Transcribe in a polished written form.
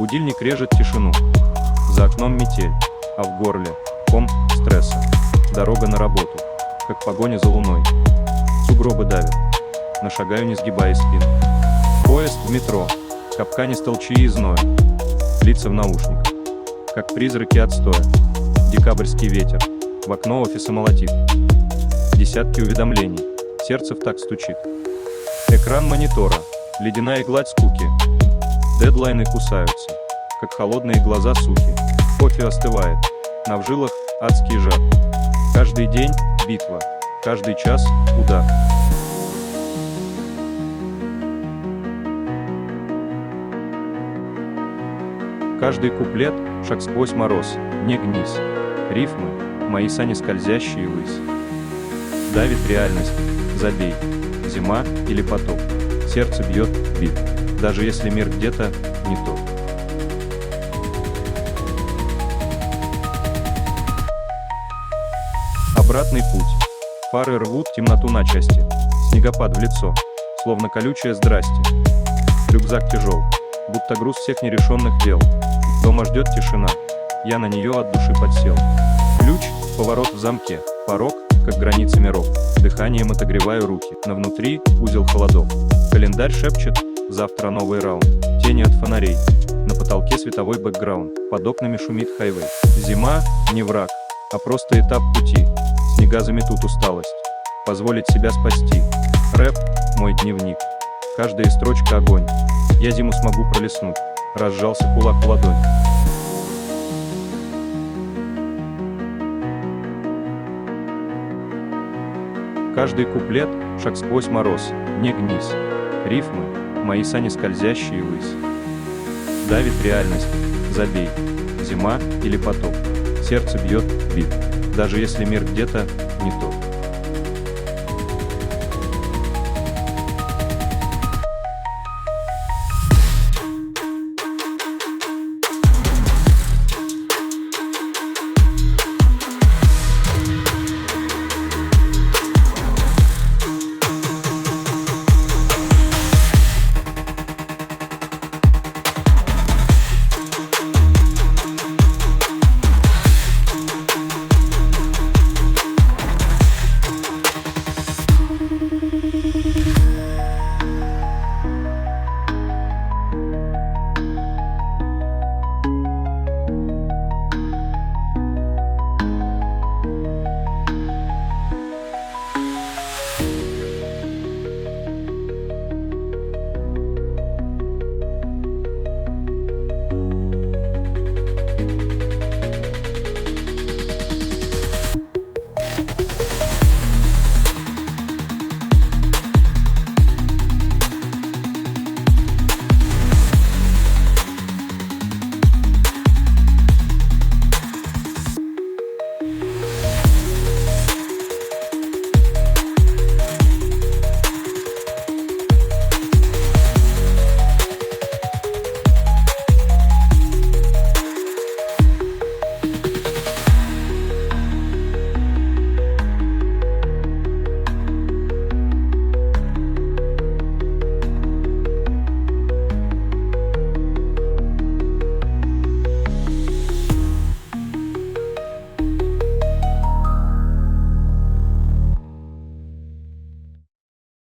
Будильник режет тишину. За окном метель, а в горле ком стресса. Дорога на работу, как погоня за луной. Сугробы давят, но шагаю, не сгибая спину. Поезд в метро, капкане толчи и зноя. Лица в наушниках, как призраки отстоя. Декабрьский ветер, в окно офиса молотит. Десятки уведомлений, сердце в такт стучит. Экран монитора, ледяная гладь скуки. Дедлайны кусаются, как холодные глаза суки. Кофе остывает, но в жилах адский жар. Каждый день битва, каждый час удар. Каждый куплет — шаг сквозь мороз, не гнись. Рифмы — мои сани скользящие ввысь. Давит реальность, забей. Зима или потоп. Сердце бьет бит, даже если мир где-то не тот. Обратный путь. Фары рвут темноту на части. Снегопад в лицо, словно колючее здрасте. Рюкзак тяжел, будто груз всех нерешенных дел. Дома ждет тишина, я на нее от души подсел. Ключ, поворот в замке, порог, как границами ров. Дыханием отогреваю руки, но внутри узел холодов. Календарь шепчет, завтра новый раунд. Тени от фонарей, на потолке световой бэкграунд. Под окнами шумит хайвей. Зима не враг, а просто этап пути. Снега заметут усталость, позволить себя спасти. Рэп — мой дневник, каждая строчка огонь. Я зиму смогу пролистнуть, разжался кулак в ладонь. Каждый куплет — шаг сквозь мороз, не гнись. Рифмы — мои сани скользящие ввысь. Давит реальность, забей. Зима или потоп. Сердце бьет бит, даже если мир где-то не тот.